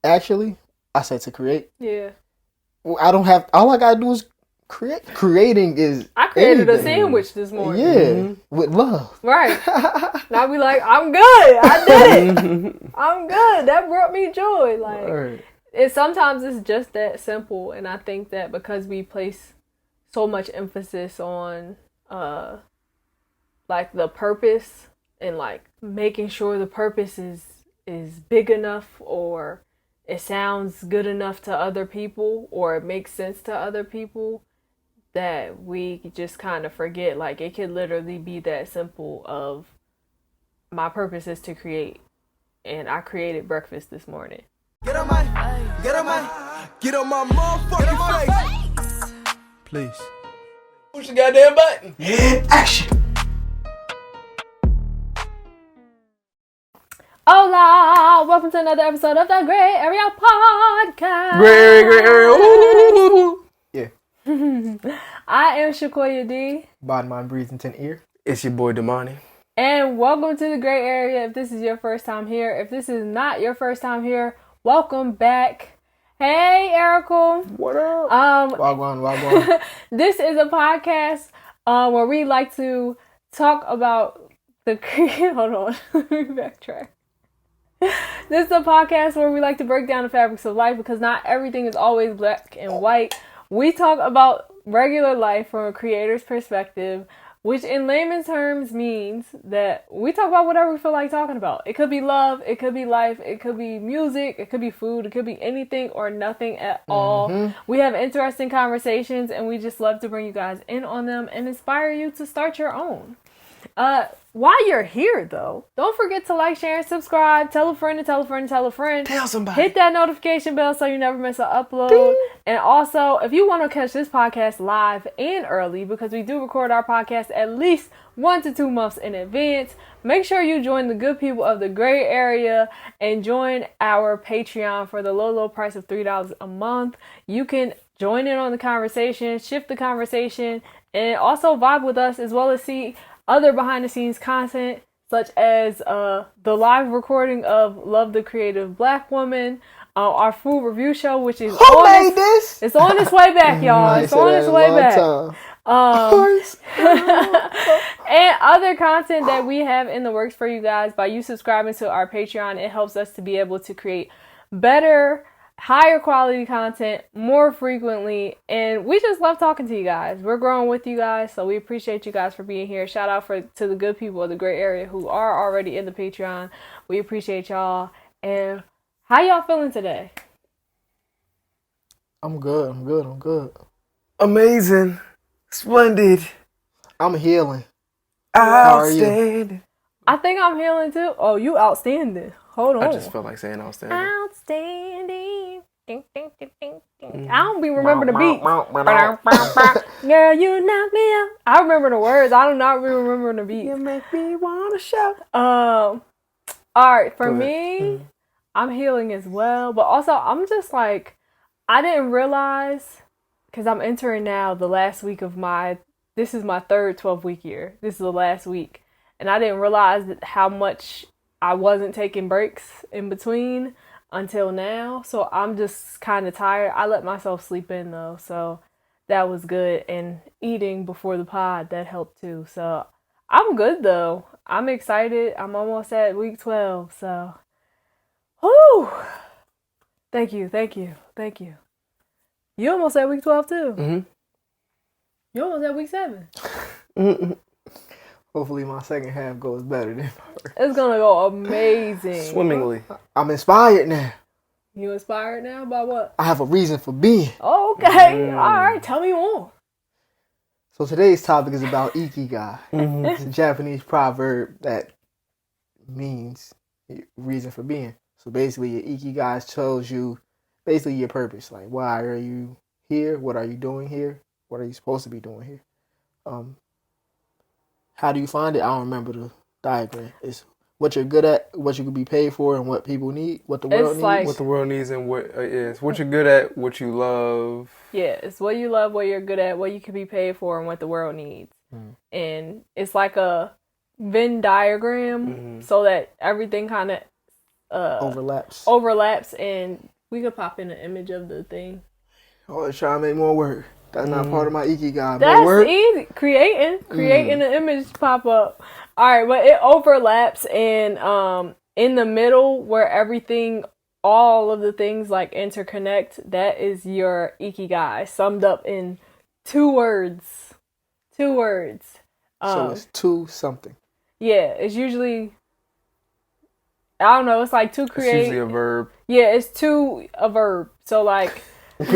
actually, I said to create. Yeah. Well, I don't have. All I gotta do is create. Creating is. I created anything. a sandwich this morning. Yeah, with love. Right. And I'll be like, I'm good. I did it. I'm good. That brought me joy. Like, right. Sometimes it's just that simple. And I think that because we place so much emphasis on, like, the purpose and, like, making sure the purpose is big enough, or it sounds good enough to other people, or it makes sense to other people, that we just kind of forget, like, it could literally be that simple of, my purpose is to create, and I created breakfast this morning. Get on my motherfucking face. Please. Push the goddamn button. Action. Hola! Welcome to another episode of the Grae Area podcast. Grae Area. Ooh. Yeah. I am Shakoya D. Bottom mind breathing to ear. It's your boy Damani. And welcome to the Grae Area. If this is your first time here, if this is not your first time here, welcome back. Hey, Erica. What up? Wagwan. This is a podcast where we like to talk about the hold on, let me backtrack. This is a podcast where we like to break down the fabrics of life, because not everything is always black and white. We talk about regular life from a creator's perspective, which in layman's terms means that we talk about whatever we feel like talking about. It could be love, it could be life, it could be music, it could be food, it could be anything or nothing at all. We have interesting conversations, and we just love to bring you guys in on them and inspire you to start your own. While you're here, though, don't forget to like, share, and subscribe. Tell a friend and tell a friend and tell a friend. Tell somebody. Hit that notification bell so you never miss an upload. Ding. And also, if you want to catch this podcast live and early, because we do record our podcast at least 1 to 2 months in advance, make sure you join the good people of the Grae Area and join our Patreon for the low price of $3 a month. You can join in on the conversation, shift the conversation, and also vibe with us, as well as see other behind-the-scenes content, such as the live recording of Love the Creative Black Woman, our food review show, which is it's on its way back, y'all. It's on its way back. And other content that we have in the works for you guys. By you subscribing to our Patreon, it helps us to be able to create better, higher quality content more frequently, and we just love talking to you guys. We're growing with you guys, so we appreciate you guys for being here. Shout out to the good people of the Grae Area who are already in the Patreon. We appreciate y'all. And how y'all feeling today? I'm good. Amazing. Splendid. I'm healing. Outstanding. I think I'm healing too. Oh, you outstanding. Hold on. I just felt like saying outstanding. Outstanding. Ding, ding, ding, ding, ding. I don't be remembering the beat. Girl, you knock me out. I remember the words. I do not be remembering the beat. You make me want to shout. All right, for me, I'm healing as well. But also, I'm just like, I didn't realize, because I'm entering now the last week of this is my third 12-week year. This is the last week. And I didn't realize how much I wasn't taking breaks in between until now. So I'm just kind of tired. I let myself sleep in though. So that was good. And eating before the pod, that helped too. So I'm good though. I'm excited. I'm almost at week 12. So, whew. Thank you. You almost at week 12 too. You almost at week 7. Hopefully my second half goes better than first. It's gonna go amazing. Swimmingly. I'm inspired now. You inspired now by what? I have a reason for being. Oh, okay. All right. Tell me more. So today's topic is about Ikigai. It's a Japanese proverb that means reason for being. So basically, your Ikigai tells you basically your purpose. Like, why are you here? What are you doing here? What are you supposed to be doing here? How do you find it? I don't remember the diagram. It's what you're good at, what you could be paid for, and what people need, what the world needs. What the world needs and what is. What you're good at, what you love. Yeah, it's what you love, what you're good at, what you can be paid for, and what the world needs. And it's like a Venn diagram so that everything kind of overlaps, and We could pop in an image of the thing. Oh, trying to make more work. That's not part of my Ikigai. That's More work? easy. Creating an image pop up. All right, but it overlaps and in the middle where everything, all of the things like interconnect. That is your Ikigai summed up in 2 words. 2 words. So it's 2 something. Yeah, it's usually. I don't know. It's like to create. It's usually a verb. Yeah, it's to a verb. So like. So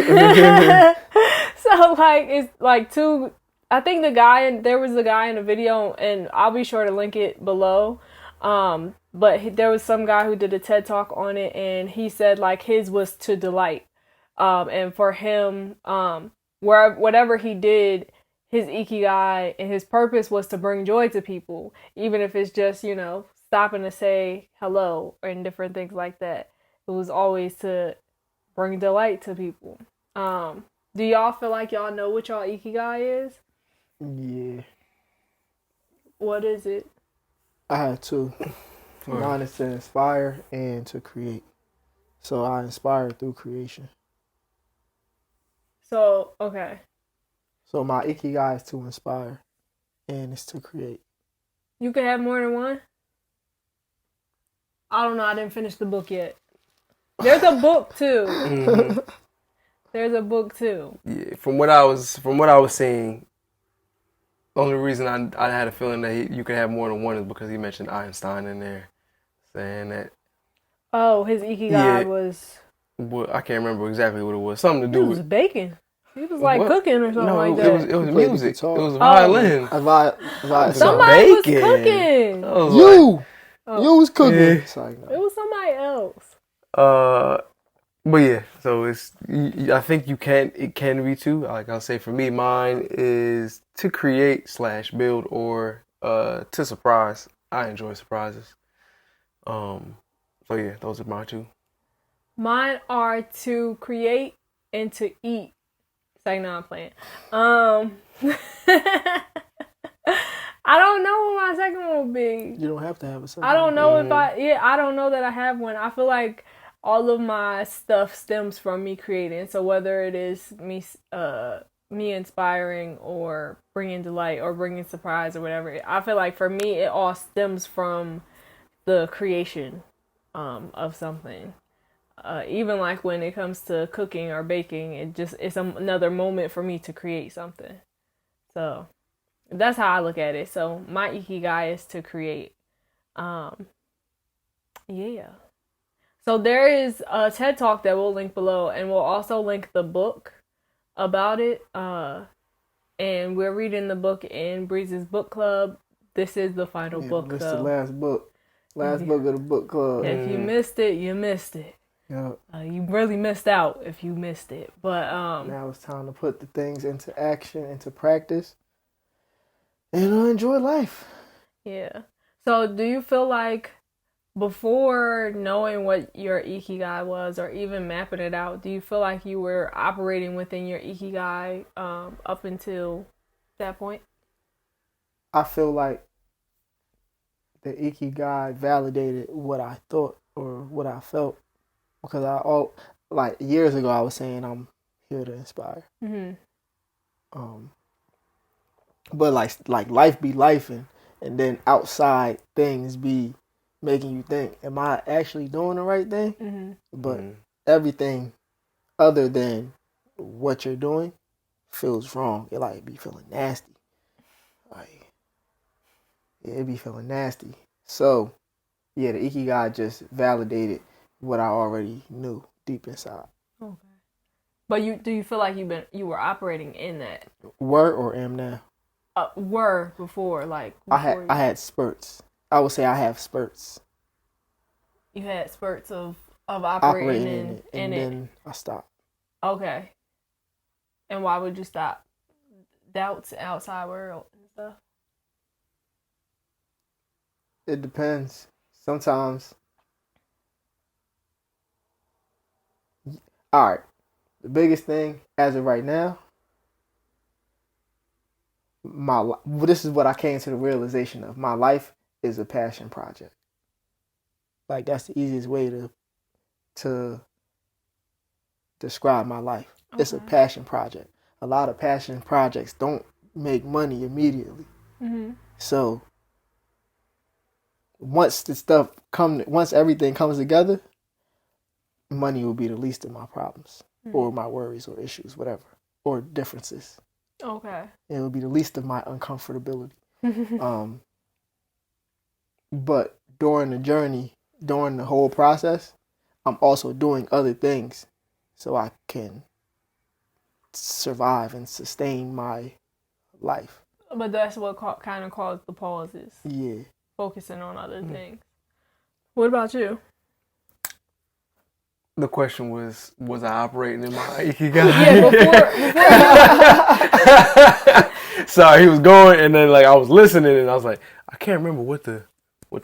like it's like two. I think there was a guy in the video, and I'll be sure to link it below. But there was some guy who did a TED Talk on it, and he said like his was to delight. And for him, whatever he did, his Ikigai and his purpose was to bring joy to people, even if it's just stopping to say hello and different things like that. It was always to bring delight to people. Do y'all feel like y'all know what y'all Ikigai is? Yeah. What is it? I have 2. Mine is to inspire and to create. So I inspire through creation. So, okay. So my Ikigai is to inspire and it's to create. You can have more than one? I don't know. I didn't finish the book yet. There's a book too. Mm-hmm. There's a book too. Yeah, from what I was seeing, the only reason I had a feeling that you could have more than one is because he mentioned Einstein in there, saying that. Oh, his Ikigai was. Well, I can't remember exactly what it was. Something to do He was with baking. He was like cooking or something like that. It was He played music. guitar. It was violin. Somebody was Bacon. cooking. You was cooking. Yeah. It's like, no. It was somebody else. But yeah, so I think it can be 2. Like I'll say for me, mine is to create / build or to surprise. I enjoy surprises. So yeah, those are my 2. Mine are to create and to eat. It's like, no, I'm playing. I don't know what my second one will be. You don't have to have a second. I don't know I don't know that I have one. I feel like all of my stuff stems from me creating. So whether it is me inspiring or bringing delight or bringing surprise or whatever, I feel like for me it all stems from the creation of something. Even like when it comes to cooking or baking, it's another moment for me to create something. So that's how I look at it. So my Ikigai is to create. Yeah. So there is a TED Talk that we'll link below, and we'll also link the book about it. And we're reading the book in Breeze's book club. This is the final book. It's the last book. Last book of the book club. If you missed it, you missed it. Yeah. You really missed out if you missed it. But now it's time to put the things into action, into practice, and enjoy life. Yeah. So do you feel like before knowing what your Ikigai was or even mapping it out, do you feel like you were operating within your Ikigai up until that point? I feel like the Ikigai validated what I thought or what I felt. Because years ago I was saying I'm here to inspire. Mm-hmm. But like life be lifing, and then outside things be making you think, am I actually doing the right thing? Mm-hmm. But everything other than what you're doing feels wrong. It be feeling nasty. It be feeling nasty. So yeah, the Ikigai just validated what I already knew deep inside. Okay. But do you feel like you were operating in that? Were or am now? Were before, like I had spurts. I would say I have spurts. You had spurts of operating in it, and then I stopped. Okay. And why would you stop? Doubts outside world and stuff? It depends. Sometimes. All right. The biggest thing as of right now, this is what I came to the realization of. My life is a passion project. Like that's the easiest way to describe my life. Okay. It's a passion project. A lot of passion projects don't make money immediately. Mm-hmm. So once everything comes together, money will be the least of my problems, or my worries or issues, whatever, or differences. Okay. It will be the least of my uncomfortability. But during the journey, during the whole process, I'm also doing other things so I can survive and sustain my life. But that's what kind of caused the pauses. Yeah. Focusing on other things. What about you? The question was I operating in my Ikigai? Yeah, before. Sorry, he was going, and then like I was listening, and I was like, I can't remember what the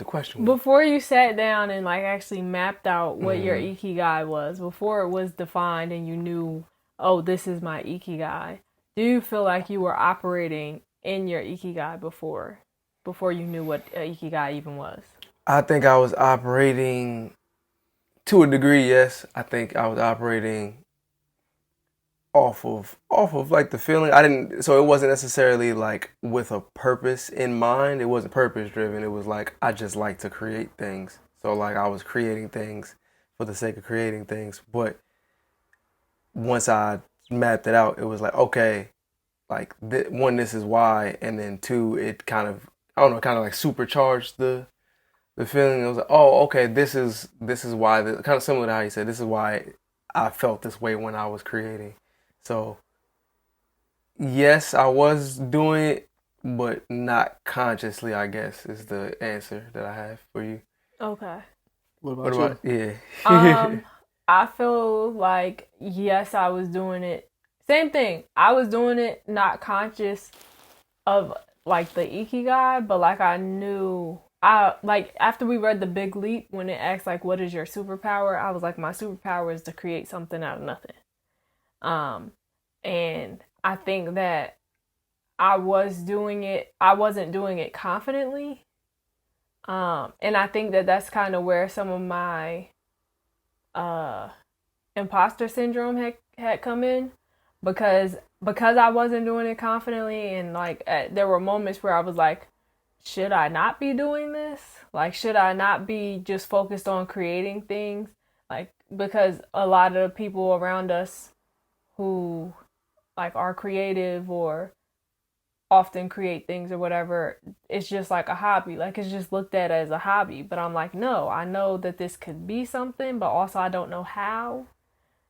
question was. Before you sat down and like actually mapped out what your Ikigai was, before it was defined and you knew, oh, this is my Ikigai, do you feel like you were operating in your Ikigai before you knew what Ikigai even was? I think I was operating to a degree, yes. I think I was operating off of like the feeling. So it wasn't necessarily like with a purpose in mind. It wasn't purpose driven. It was like I just like to create things. So like I was creating things for the sake of creating things. But once I mapped it out, it was like, okay, like one, this is why, and then two, it kind of like supercharged the feeling. It was like, oh, okay, this is why, kind of similar to how you said, this is why I felt this way when I was creating. So yes, I was doing it, but not consciously, I guess, is the answer that I have for you. Okay. What about you? Yeah. I feel like, yes, I was doing it. Same thing. I was doing it not conscious of like the Ikigai, but like I knew, like after we read The Big Leap, when it asked like, what is your superpower? I was like, my superpower is to create something out of nothing. And I think that I wasn't doing it confidently. And I think that that's kind of where some of my imposter syndrome had come in, because I wasn't doing it confidently, and like there were moments where I was like, should I not be doing this? Like, should I not be just focused on creating things? Like, because a lot of the people around us who like are creative or often create things or whatever, it's just like a hobby. Like, it's just looked at as a hobby. But I'm like, no, I know that this could be something, but also I don't know how.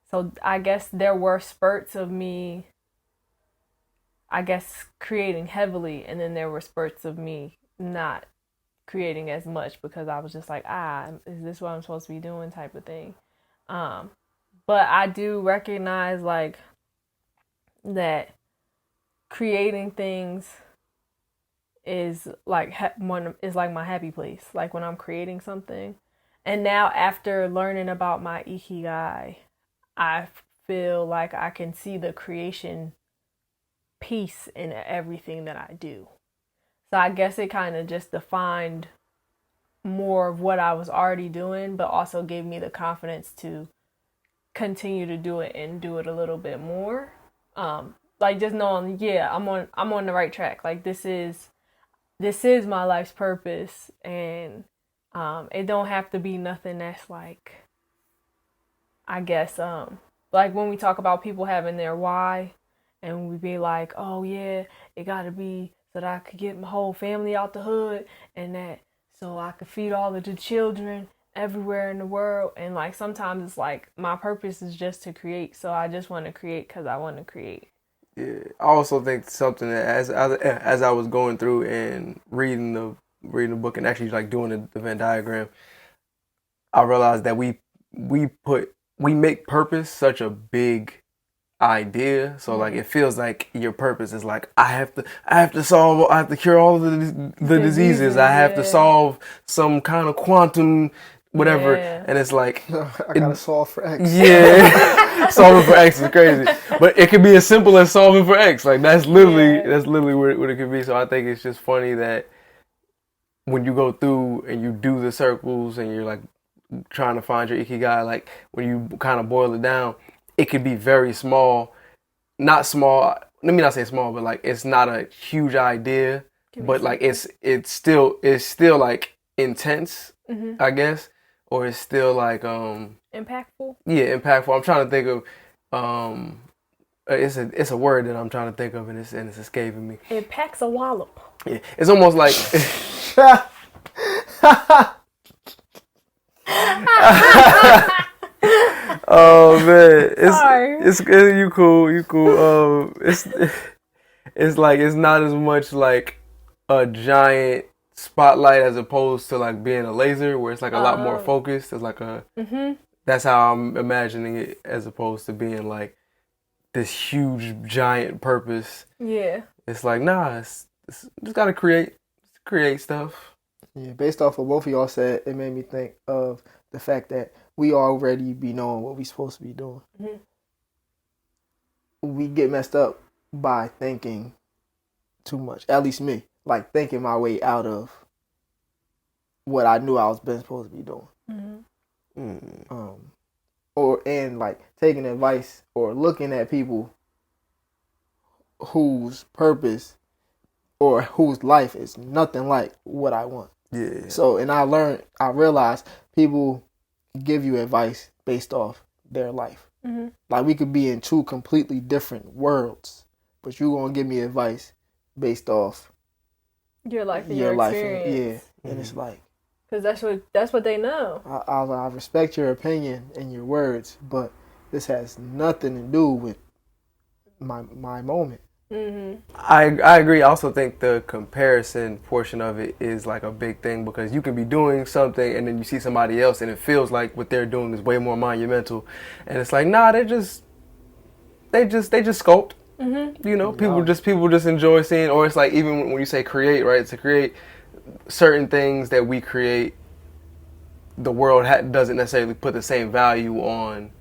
So I guess there were spurts of me, I guess, creating heavily, and then there were spurts of me not creating as much because I was just like, is this what I'm supposed to be doing type of thing. But I do recognize like that creating things is like my happy place, like when I'm creating something. And now after learning about my Ikigai, I feel like I can see the creation piece in everything that I do. So I guess it kind of just defined more of what I was already doing, but also gave me the confidence to continue to do it and do it a little bit more. Like just knowing, yeah, I'm on the right track. Like this is my life's purpose, and it don't have to be nothing that's like, I guess, like when we talk about people having their why, and we be like, oh yeah, it gotta be so that I could get my whole family out the hood, and that so I could feed all of the children everywhere in the world. And like sometimes it's like my purpose is just to create, so I just want to create because I want to create. Yeah, I also think something that as I was going through and reading the book and actually like doing the Venn diagram, I realized that we make purpose such a big idea. So like it feels like your purpose is like I have to cure all of the diseases. I have to solve some kind of quantum whatever, and it's like I gotta solve for X. Yeah, solving for X is crazy, but it could be as simple as solving for X. Like that's literally what it could be. So I think it's just funny that when you go through and you do the circles and you're like trying to find your Ikigai, like when you kind of boil it down, it could be very small, not small. Let me not say small, but like it's not a huge idea, but like it's still like intense, I guess, or it's still like impactful. Yeah, impactful. I'm trying to think of it's a word that I'm trying to think of, and it's escaping me. It packs a wallop. Yeah, it's almost like. Oh man, it's you cool. It's like it's not as much like a giant spotlight as opposed to like being a laser, where it's like a lot more focused. It's like a that's how I'm imagining it, as opposed to being like this huge giant purpose. Yeah, it's like it's just gotta create stuff. Yeah, based off of both of y'all said, it made me think of the fact that we already be knowing what we supposed to be doing. We get messed up by thinking too much. At least me, like thinking my way out of what I knew I was been supposed to be doing. And like taking advice or looking at people whose purpose or whose life is nothing like what I want. Yeah. So, and I realized people give you advice based off their life. Like we could be in two completely different worlds, but you gonna give me advice based off your life and your experience. And it's like, because that's what they know. I respect your opinion and your words, but this has nothing to do with my moment. I agree. I also think the comparison portion of it is like a big thing, because you can be doing something and then you see somebody else and it feels like what they're doing is way more monumental, and it's like, nah, they just sculpt. You know, people just enjoy seeing, or it's like, even when you say create, right? To create certain things that we create, the world doesn't necessarily put the same value on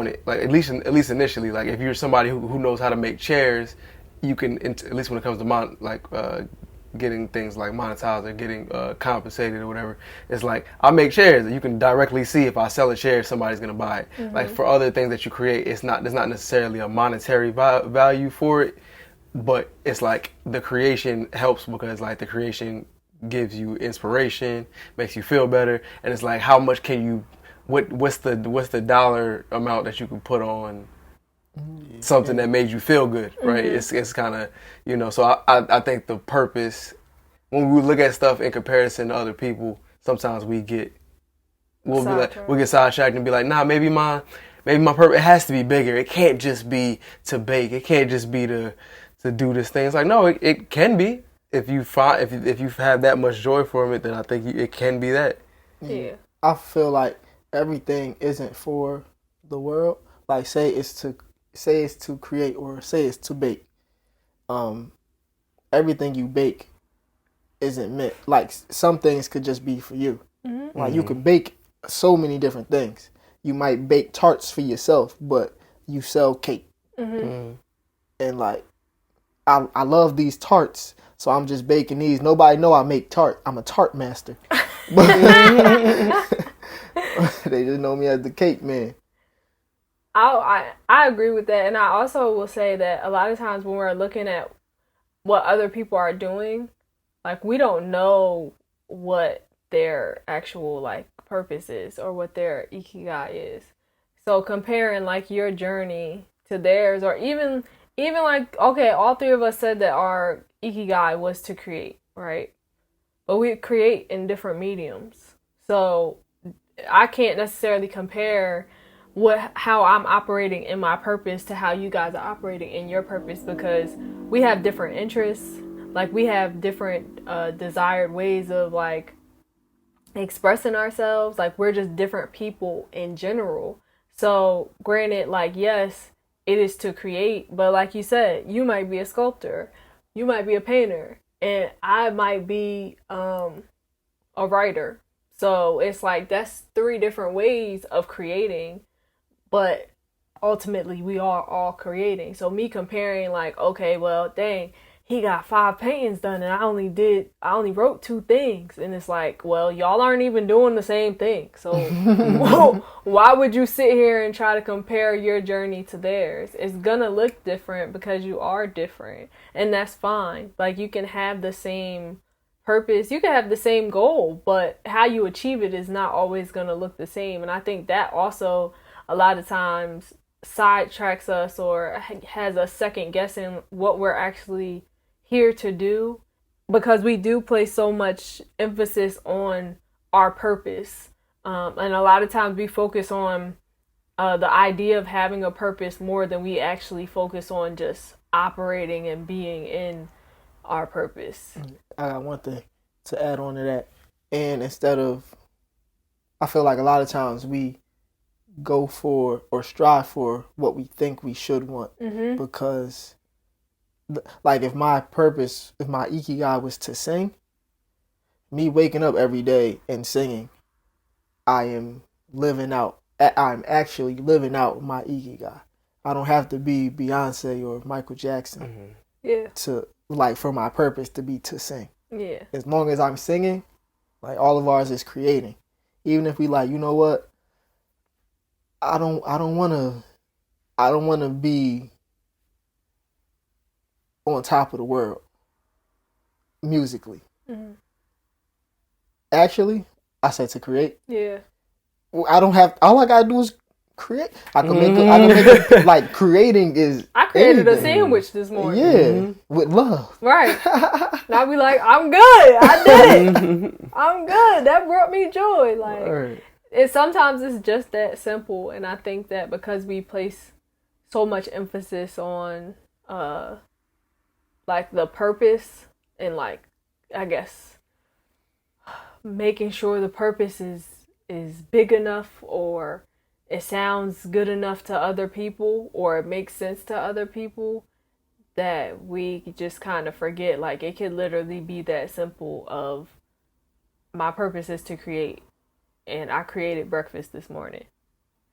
it, like at least initially. Like if you're somebody who knows how to make chairs, you can, at least when it comes to getting things like monetized or getting compensated or whatever, it's like, I make chairs and you can directly see if I sell a chair, somebody's gonna buy it. Like for other things that you create, there's not necessarily a monetary value for it, but it's like the creation helps, because like the creation gives you inspiration, makes you feel better, and it's like, how much can you, what's the dollar amount that you can put on something that made you feel good, right? It's kind of, you know, so I think the purpose, when we look at stuff in comparison to other people, sometimes we'll get sidetracked and be like, nah, maybe my purpose, it has to be bigger. It can't just be to bake. It can't just be to do this thing. It's like, no, it can be. If you have that much joy from it, then I think it can be that. Yeah. I feel like everything isn't for the world. Like say it's to create, or say it's to bake. Everything you bake isn't meant, like some things could just be for you. Like you could bake so many different things. You might bake tarts for yourself, but you sell cake. And like, I love these tarts, so I'm just baking these. Nobody know I make tart. I'm a tart master. They just know me as the cake man. I agree with that, and I also will say that a lot of times when we're looking at what other people are doing, like we don't know what their actual like purpose is or what their Ikigai is. So comparing like your journey to theirs, or even like, okay, all three of us said that our Ikigai was to create, right? But we create in different mediums. So I can't necessarily compare how I'm operating in my purpose to how you guys are operating in your purpose, because we have different interests. Like we have different desired ways of like expressing ourselves. Like we're just different people in general. So granted, like, yes, it is to create, but like you said, you might be a sculptor, you might be a painter, and I might be a writer. So it's like, that's three different ways of creating, but ultimately we are all creating. So me comparing like, okay, well, dang, he got 5 paintings done and I only wrote 2 things. And it's like, well, y'all aren't even doing the same thing. So why would you sit here and try to compare your journey to theirs? It's gonna look different because you are different. And that's fine. Like, you can have the same purpose, you can have the same goal, but how you achieve it is not always gonna look the same. And I think that also a lot of times sidetracks us or has us second guessing what we're actually here to do, because we do place so much emphasis on our purpose, and a lot of times we focus on the idea of having a purpose more than we actually focus on just operating and being in our purpose. I got one thing to add on to that, and I feel like a lot of times we go for or strive for what we think we should want, because like if my Ikigai was to sing, me waking up every day and singing, I'm actually living out my Ikigai. I don't have to be Beyonce or Michael Jackson to, like, for my purpose to be to sing. Yeah. As long as I'm singing, like, all of ours is creating. Even if we like, you know what? I don't want to be on top of the world musically. Actually, I said to create. Yeah. All I gotta do is create. I can make it, like, creating is. I created anything. a sandwich this morning. Yeah, with love. Right. And I'll be like, I'm good. I did it. I'm good. That brought me joy. Like, right. Sometimes it's just that simple. And I think that because we place so much emphasis on, like, the purpose and, like, I guess making sure the purpose is big enough, or it sounds good enough to other people, or it makes sense to other people, that we just kind of forget, like, it could literally be that simple of, my purpose is to create, and I created breakfast this morning,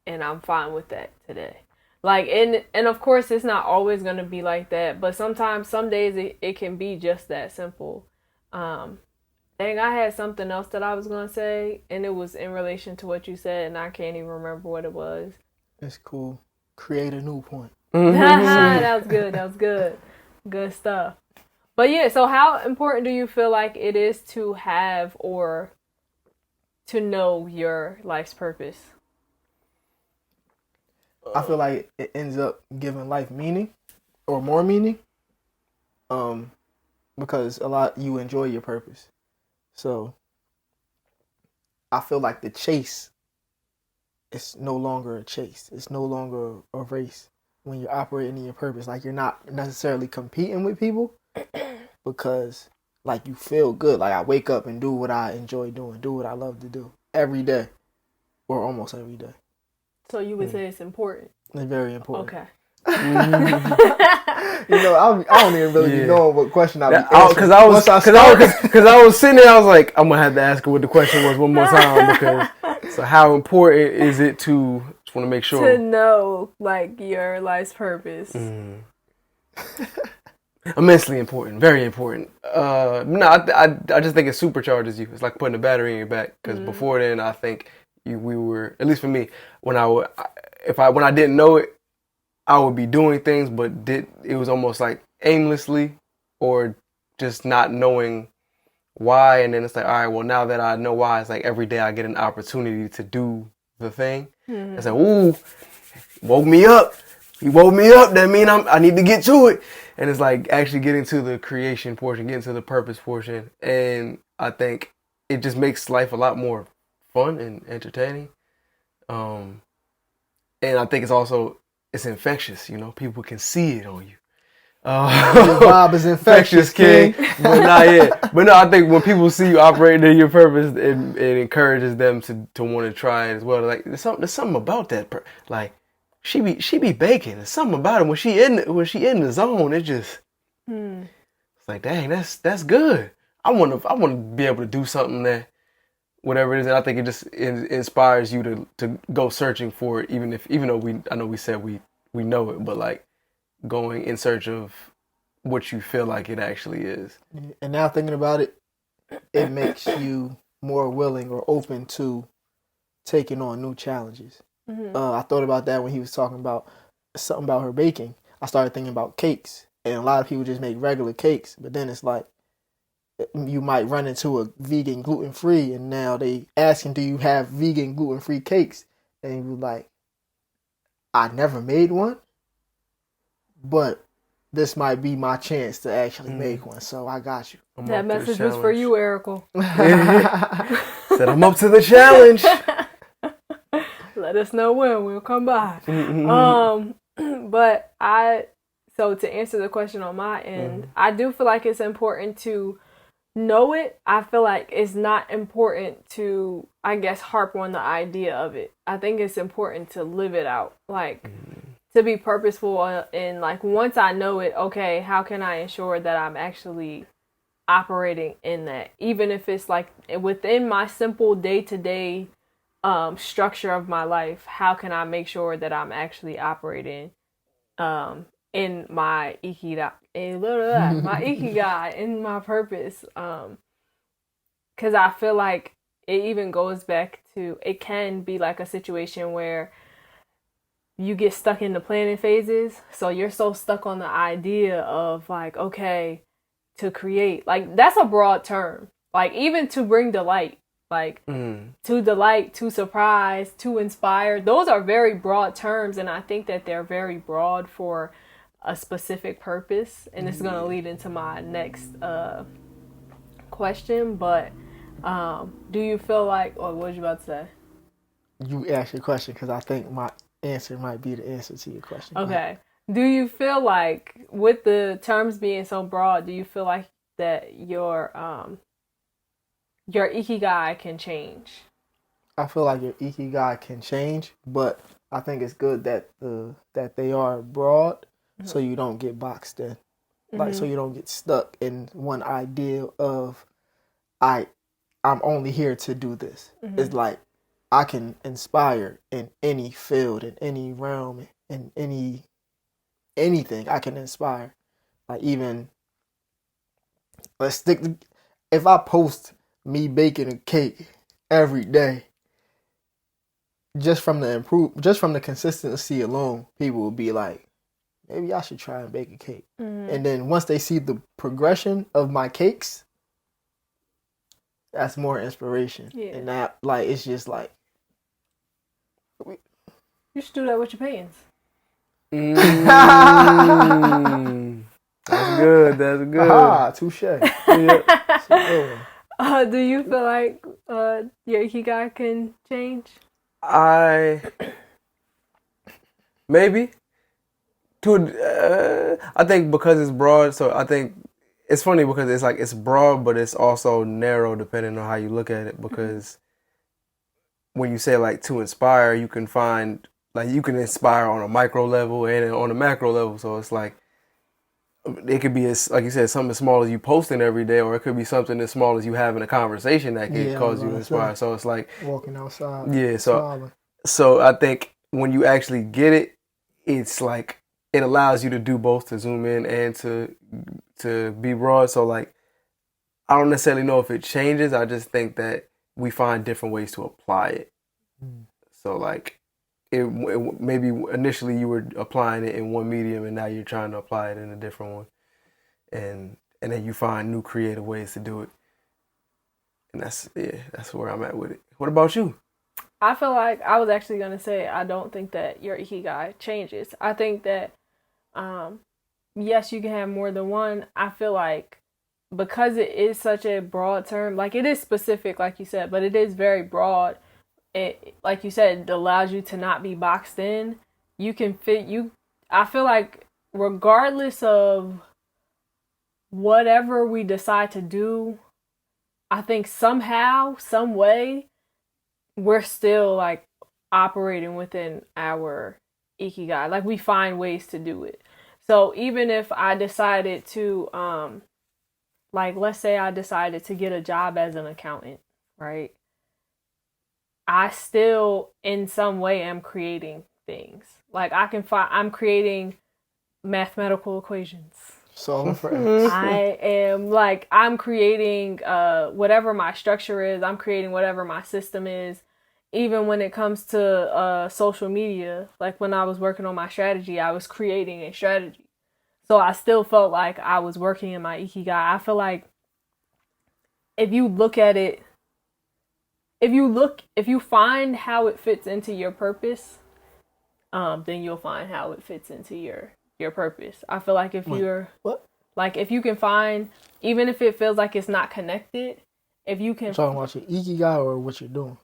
and I'm fine with that today. Like, and of course it's not always going to be like that, but sometimes, some days it can be just that simple. Dang, I had something else that I was going to say, and it was in relation to what you said, and I can't even remember what it was. That's cool. Create a new point. That was good. That was good. Good stuff. But yeah, so how important do you feel like it is to have or to know your life's purpose? I feel like it ends up giving life meaning, or more meaning, because you enjoy your purpose. So I feel like the chase is no longer a chase. It's no longer a race when you're operating in your purpose. Like, you're not necessarily competing with people, because, like, you feel good. Like, I wake up and do what I enjoy doing, do what I love to do every day, or almost every day. So you would say it's important? It's very important. Okay. You know, I don't even really be knowing what question I'll be asking. Because I was sitting there, I was like, I'm gonna have to ask her what the question was one more time, because so how important is it to, just want to make sure, to know, like, your life's purpose? Immensely important, very important. No, I just think it supercharges you. It's like putting a battery in your back, because before then, I think we were, at least for me, when I didn't know it, I would be doing things, but it was almost like aimlessly, or just not knowing why. And then it's like, all right, well, now that I know why, it's like every day I get an opportunity to do the thing. It's like, ooh, woke me up. He woke me up. That means I need to get to it. And it's like actually getting to the creation portion, getting to the purpose portion. And I think it just makes life a lot more fun and entertaining. And I think it's infectious, you know. People can see it on you. Your vibe is infectious, King. But not yet. But no, I think when people see you operating in your purpose, it encourages them to want to try it as well. Like, there's something about that. Like, she be baking. There's something about it when she in the zone. It just it's like, dang, that's good. I want to be able to do something that, whatever it is, and I think it just inspires you to go searching for it, even though I know we said we know it, but like going in search of what you feel like it actually is. And now thinking about it, it makes you more willing or open to taking on new challenges. I thought about that when he was talking about something about her baking. I started thinking about cakes, and a lot of people just make regular cakes, but then it's like you might run into a vegan gluten-free, and now they asking, do you have vegan gluten-free cakes? And you're like, I never made one, but this might be my chance to actually make one, so I got you. That message was for you, Erical. Said I'm up to the challenge. Let us know when we'll come by. But so to answer the question on my end, I do feel like it's important to know it. I feel like it's not important to, I guess, harp on the idea of it. I think it's important to live it out, like to be purposeful and like once I know it, okay, how can I ensure that I'm actually operating in that, even if it's like within my simple day-to-day structure of my life, how can I make sure that I'm actually operating in my ikigai, in my purpose, because I feel like it even goes back to, it can be like a situation where you get stuck in the planning phases, so you're so stuck on the idea of like, okay, to create, like that's a broad term, like even to bring delight, like to delight, to surprise, to inspire, those are very broad terms, and I think that they're very broad for a specific purpose, and it's going to lead into my next question, but do you feel like, or what was you about to say? You asked your question because I think my answer might be the answer to your question. Okay. Do you feel like, with the terms being so broad, do you feel like that your ikigai can change? I feel like your ikigai can change, but I think it's good that that they are broad, so you don't get boxed in, like so you don't get stuck in one idea of I'm only here to do this. It's like I can inspire in any field, in any realm, in anything. I can inspire. Like even if I post me baking a cake every day, just from the consistency alone, people will be like, maybe I should try and bake a cake. And then once they see the progression of my cakes, that's more inspiration. Yeah. And that, like, it's just like, you should do that with your pants. That's good. That's good. Ah, touche. Yeah. Do you feel like your ikigai can change? Maybe. I think because it's broad, so I think it's funny because it's like it's broad, but it's also narrow depending on how you look at it. Because when you say like to inspire, you can find like you can inspire on a micro level and on a macro level. So it's like it could be as, like you said, something as small as you posting every day, or it could be something as small as you having a conversation that can cause you to inspire. So it's like walking outside. Yeah. smiling. So I think when you actually get it, it's like it allows you to do both, to zoom in and to be broad. So like I don't necessarily know if it changes. I just think that we find different ways to apply it. So like it maybe initially you were applying it in one medium and now you're trying to apply it in a different one, and then you find new creative ways to do it. And that's where I'm at with it. What about you? I feel like I was actually going to say I don't think that your ikigai changes. I think that yes, you can have more than one. I feel like because it is such a broad term, like it is specific, like you said, but it is very broad. It, like you said, it allows you to not be boxed in. You can fit you. I feel like regardless of whatever we decide to do, I think somehow, some way, we're still like operating within our ikigai. Like we find ways to do it. So even if I decided to, like let's say I decided to get a job as an accountant, right? I still, in some way, am creating things. Like I'm creating mathematical equations. So friends. I am like, I'm creating whatever my structure is. I'm creating whatever my system is. Even when it comes to social media, like when I was working on my strategy, I was creating a strategy. So I still felt like I was working in my Ikigai. I feel like if you look at it, if you find how it fits into your purpose, then you'll find how it fits into your purpose. I feel like if you're what? Like if you can find, even if it feels like it's not connected, if you can You're talking about your Ikigai or what you're doing?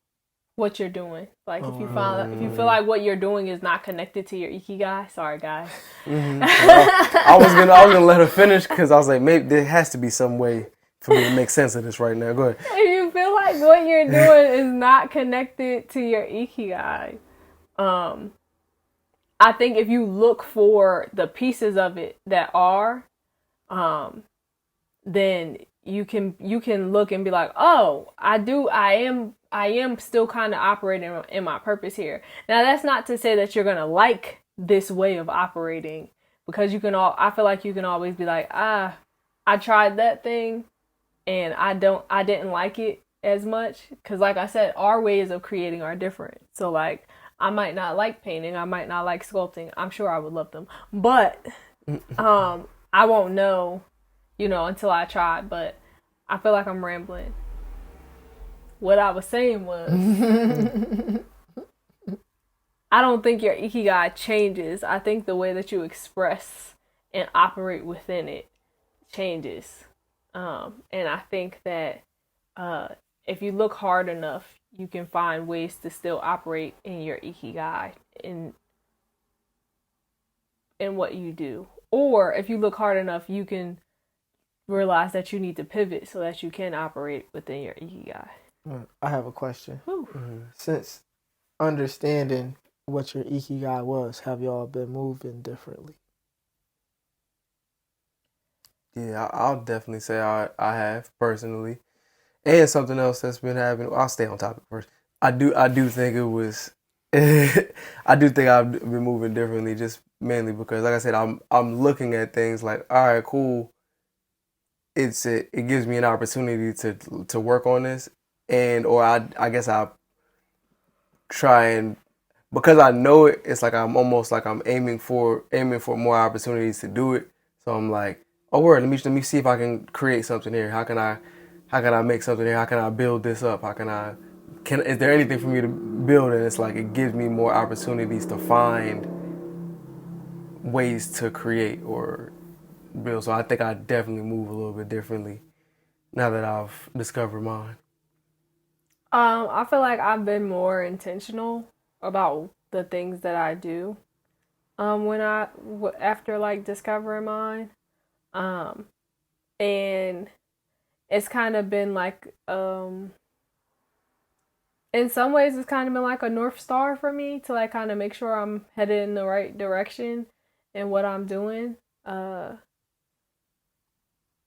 What you're doing. Like if you feel like what you're doing is not connected to your Ikigai, sorry guys. I was gonna let her finish because I was like, maybe there has to be some way for me to make sense of this right now. Go ahead. If you feel like what you're doing is not connected to your Ikigai, I think if you look for the pieces of it that are, then you can look and be like, oh, I am still kind of operating in my purpose here. Now that's not to say that you're gonna like this way of operating, because I feel like you can always be like, I tried that thing and I didn't like it as much, because like I said, our ways of creating are different. So like I might not like painting, I might not like sculpting. I'm sure I would love them, but I won't know, until I try. But I feel like I'm rambling. What I was saying was, I don't think your Ikigai changes. I think the way that you express and operate within it changes. And I think that if you look hard enough, you can find ways to still operate in your Ikigai in what you do. Or if you look hard enough, you can realize that you need to pivot so that you can operate within your Ikigai. I have a question. Since understanding what your Ikigai was, have y'all been moving differently? Yeah, I'll definitely say I have personally, and something else that's been happening. I'll stay on topic first. I do think it was. I do think I've been moving differently, just mainly because, like I said, I'm looking at things like, all right, cool. It gives me an opportunity to work on this, or I guess I try and, because I know it, it's like I'm almost like I'm aiming for more opportunities to do it. So I'm like, oh word, let me see if I can create something here. How can I make something here? How can I build this up? Is there anything for me to build? And it's like it gives me more opportunities to find ways to create or build. So I think I definitely move a little bit differently now that I've discovered mine. I feel like I've been more intentional about the things that I do. After like discovering mine, and it's kind of been like, in some ways it's kind of been like a North Star for me to like kind of make sure I'm headed in the right direction in what I'm doing.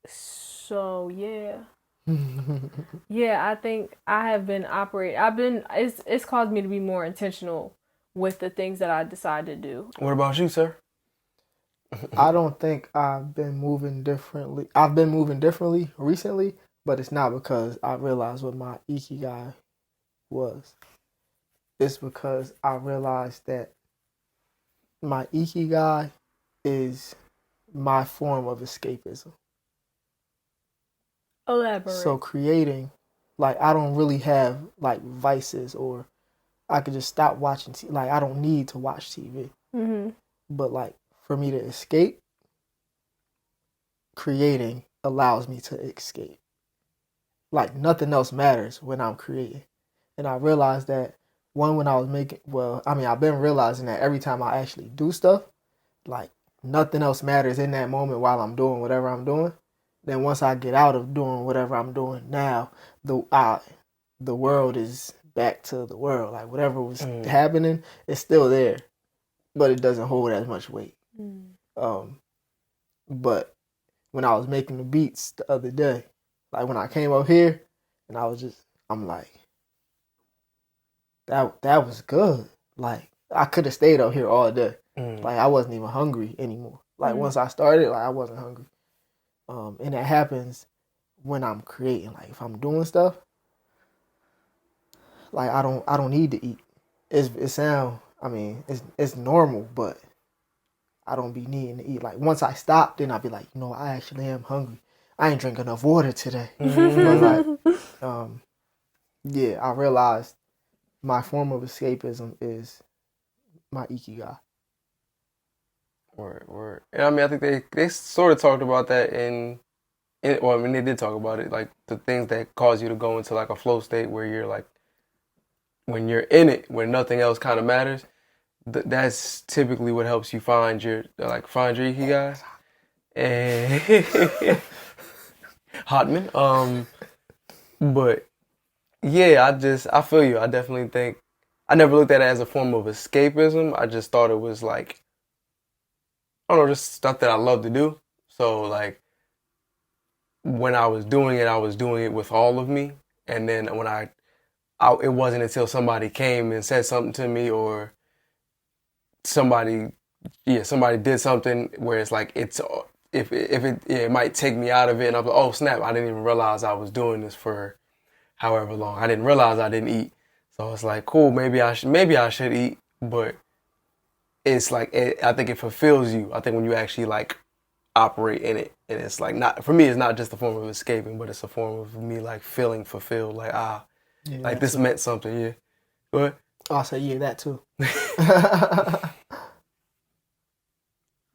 So yeah. Yeah, I think I have been it's caused me to be more intentional with the things that I decide to do. What about you, sir? I don't think I've been moving differently. I've been moving differently recently, but it's not because I realized what my Ikigai was. It's because I realized that my Ikigai is my form of escapism. Elaborate. So creating, like, I don't really have like vices, or I could just stop watching TV. Like, I don't need to watch TV. Mm-hmm. But like, for me to escape, creating allows me to escape. Like, nothing else matters when I'm creating. And I realized that when I was I've been realizing that every time I actually do stuff, like, nothing else matters in that moment while I'm doing whatever I'm doing. Then once I get out of doing whatever I'm doing now, the world is back to the world. Like, whatever was happening, it's still there, but it doesn't hold as much weight. But when I was making the beats the other day, like when I came up here, and I'm like, that was good. Like, I could have stayed up here all day. Like, I wasn't even hungry anymore. Like, once I started, like, I wasn't hungry. And that happens when I'm creating. Like if I'm doing stuff, like I don't need to eat. It's normal, but I don't be needing to eat. Like once I stop, then I'll be like, I actually am hungry. I ain't drink enough water today. But I realized my form of escapism is my Ikigai. Word. And I mean, I think they sort of talked about that they did talk about it, like the things that cause you to go into like a flow state where you're like, when you're in it, where nothing else kind of matters. That's typically what helps you find your Ikigai. And Hotman. But yeah, I feel you. I definitely think I never looked at it as a form of escapism. I just thought it was like, I don't know, just stuff that I love to do. So like when I was doing it with all of me. And then when it wasn't until somebody came and said something to me, or somebody did something where it's like, it might take me out of it, and I'm like, oh snap, I didn't even realize I was doing this for however long. I didn't realize I didn't eat. So it's like, cool, maybe I should eat, but it's like, I think it fulfills you. I think when you actually like operate in it, and it's like, not, for me, it's not just a form of escaping, but it's a form of me like feeling fulfilled, like like this meant something. Yeah. Go ahead. I'll say that too.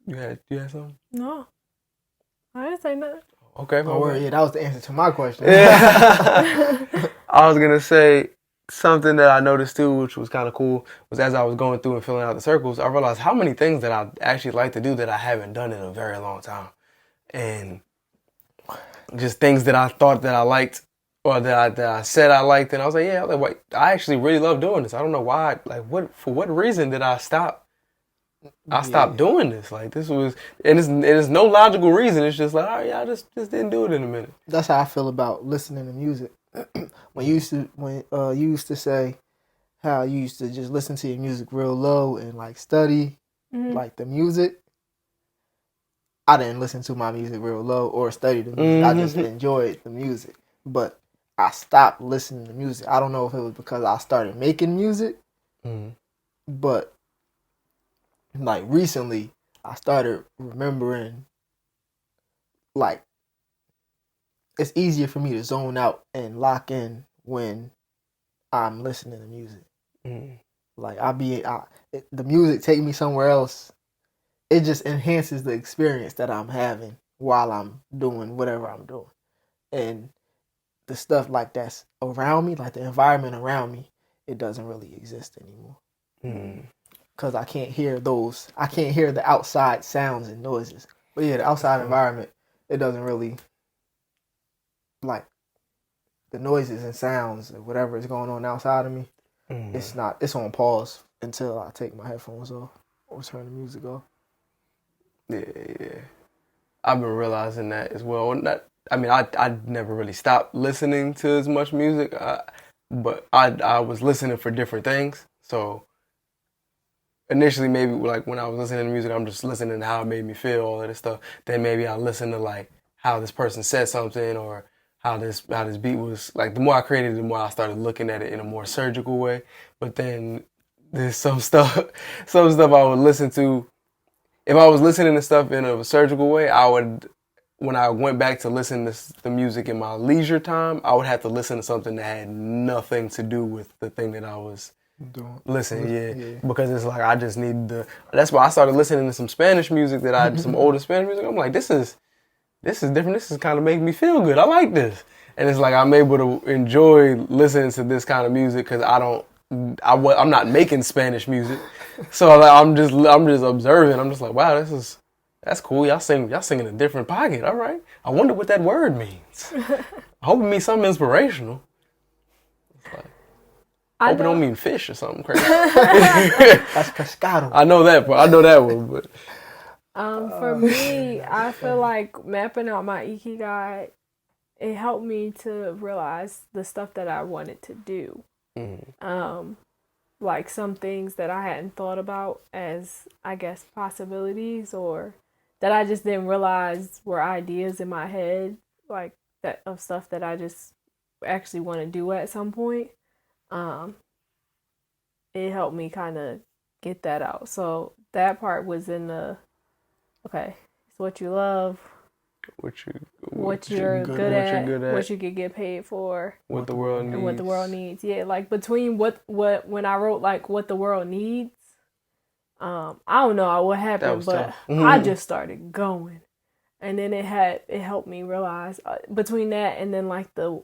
You had something? No, I didn't say nothing. Okay. That was the answer to my question. Yeah. I was gonna say something that I noticed too, which was kind of cool, was as I was going through and filling out the circles, I realized how many things that I actually like to do that I haven't done in a very long time, and just things that I thought that I liked, or that I said I liked, and I was like, yeah, wait, I actually really love doing this. I don't know why. Like, for what reason did I stop? I stopped doing this. Like, this was, and it's no logical reason. It's just like, all right, I just didn't do it in a minute. That's how I feel about listening to music. When you used to say how you used to just listen to your music real low and like study like the music. I didn't listen to my music real low or study the music. I just enjoyed the music. But I stopped listening to music. I don't know if it was because I started making music, but like recently I started remembering, like, it's easier for me to zone out and lock in when I'm listening to music. Like the music take me somewhere else. It just enhances the experience that I'm having while I'm doing whatever I'm doing. And the stuff like that's around me, like the environment around me, it doesn't really exist anymore. Because I can't hear the outside sounds and noises. But yeah, the outside environment, it doesn't really, like, the noises and sounds or whatever is going on outside of me, it's on pause until I take my headphones off or turn the music off. Yeah. I've been realizing that as well. I never really stopped listening to as much music, but I was listening for different things. So initially, maybe like when I was listening to music, I'm just listening to how it made me feel, all of this stuff. Then maybe I listen to like how this person said something, or how this beat was. Like, the more I created, the more I started looking at it in a more surgical way. But then there's some stuff I would listen to. If I was listening to stuff in a surgical way, when I went back to listen to the music in my leisure time, I would have to listen to something that had nothing to do with the thing that I was listening. Yeah. Because it's like, I just need that's why I started listening to some Spanish music some older Spanish music. I'm like, this is different. This is kind of making me feel good. I like this. And it's like, I'm able to enjoy listening to this kind of music because I'm not making Spanish music. So like, I'm just observing. I'm just like, wow, that's cool. Y'all singing a different pocket. All right. I wonder what that word means. I hope it means something inspirational. I hope it don't mean fish or something crazy. That's pescado. I know that one, but for me, I feel like mapping out my Ikigai, it helped me to realize the stuff that I wanted to do. Like some things that I hadn't thought about as, I guess, possibilities or that I just didn't realize were ideas in my head, like that of stuff that I just actually want to do at some point. Um, it helped me kind of get that out. So that part was in the okay. It's what you love, what you're good at, what you could get paid for, what the world needs, and what the world needs. Yeah, like between what when I wrote like what the world needs, I don't know what happened, but I just started going, and then it helped me realize between that and then like the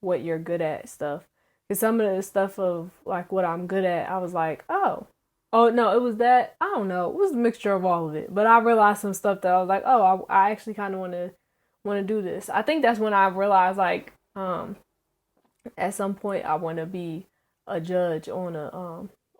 what you're good at stuff. Because some of the stuff of like what I'm good at, I was like, oh no, it was that. I don't know. It was a mixture of all of it. But I realized some stuff that I was like, oh, I actually kind of want to do this. I think that's when I realized like at some point I want to be a judge on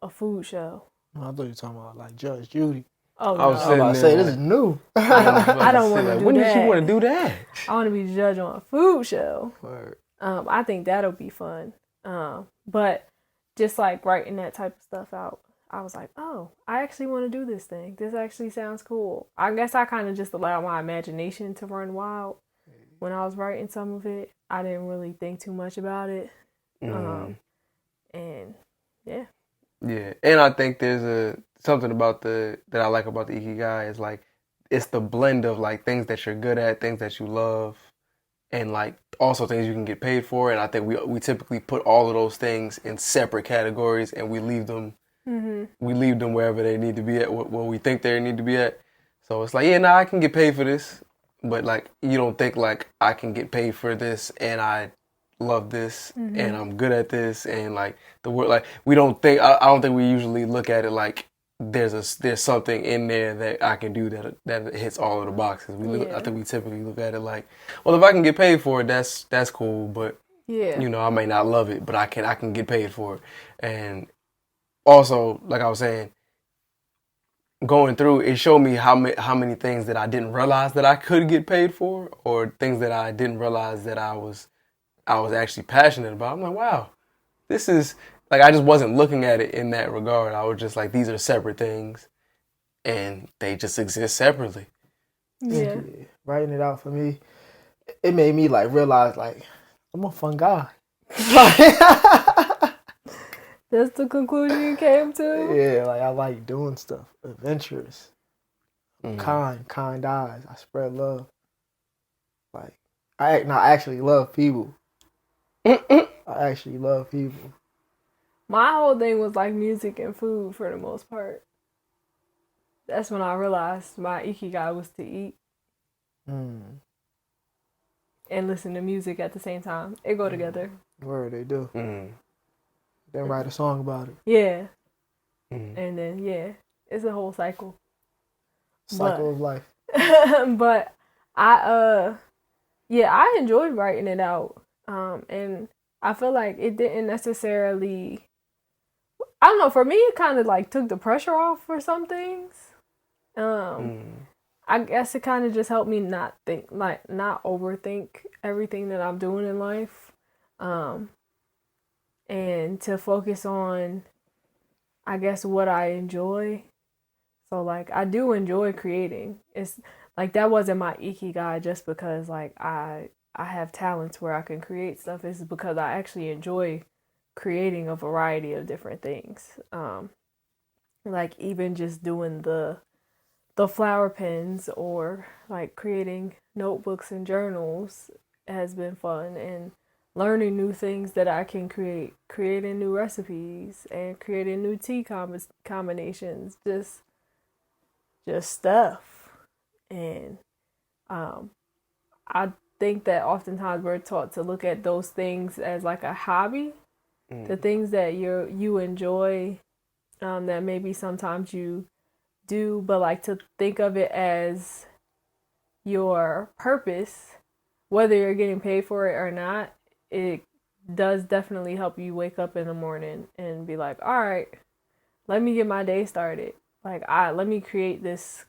a food show. I thought you were talking about like Judge Judy. Oh, I was no. about to say this is new. I don't want to do that. When did you want to do that? I want to be a judge on a food show. Word. I think that'll be fun. But just like writing that type of stuff out, I was like, oh, I actually want to do this thing. This actually sounds cool. I guess I kind of just allowed my imagination to run wild when I was writing some of it. I didn't really think too much about it. And yeah. Yeah, and I think there's something about that I like about the Ikigai is like it's the blend of like things that you're good at, things that you love, and like also things you can get paid for. And I think we typically put all of those things in separate categories, and we leave them wherever they need to be at, where we think they need to be at. So it's like, yeah, I can get paid for this, but like you don't think like I can get paid for this, and I love this, and I'm good at this, and like the word, like we don't think. I don't think we usually look at it like there's something in there that I can do that hits all of the boxes. I think we typically look at it like, well, if I can get paid for it, that's cool, but I may not love it, but I can get paid for it. And also, like I was saying, going through it showed me how many things that I didn't realize that I could get paid for, or things that I didn't realize that I was actually passionate about. I'm like, wow, this is like, I just wasn't looking at it in that regard. I was just like, these are separate things and they just exist separately. Yeah. Writing it out for me, it made me like realize like I'm a fun guy. That's the conclusion you came to? Yeah, like I like doing stuff, adventurous, kind eyes. I spread love. Like I actually love people. I actually love people. My whole thing was like music and food for the most part. That's when I realized my Ikigai was to eat and listen to music at the same time. It go together. Word, they do. Then write a song about it. Yeah. And then, it's a whole cycle. Cycle of life. But I enjoyed writing it out. And I feel like it didn't necessarily, I don't know, for me it kind of like took the pressure off for some things. I guess it kind of just helped me not overthink everything that I'm doing in life. And to focus on, I guess, what I enjoy. So like I do enjoy creating. It's like that wasn't my Ikigai just because like I have talents where I can create stuff. It's because I actually enjoy creating a variety of different things. Like even just doing the flower pens or like creating notebooks and journals has been fun, and learning new things that I can creating new recipes and creating new tea combinations, just stuff. And I think that oftentimes we're taught to look at those things as like a hobby, the things that you enjoy, that maybe sometimes you do, but like to think of it as your purpose, whether you're getting paid for it or not. It does definitely help you wake up in the morning and be like, all right, let me get my day started. Like, let me create this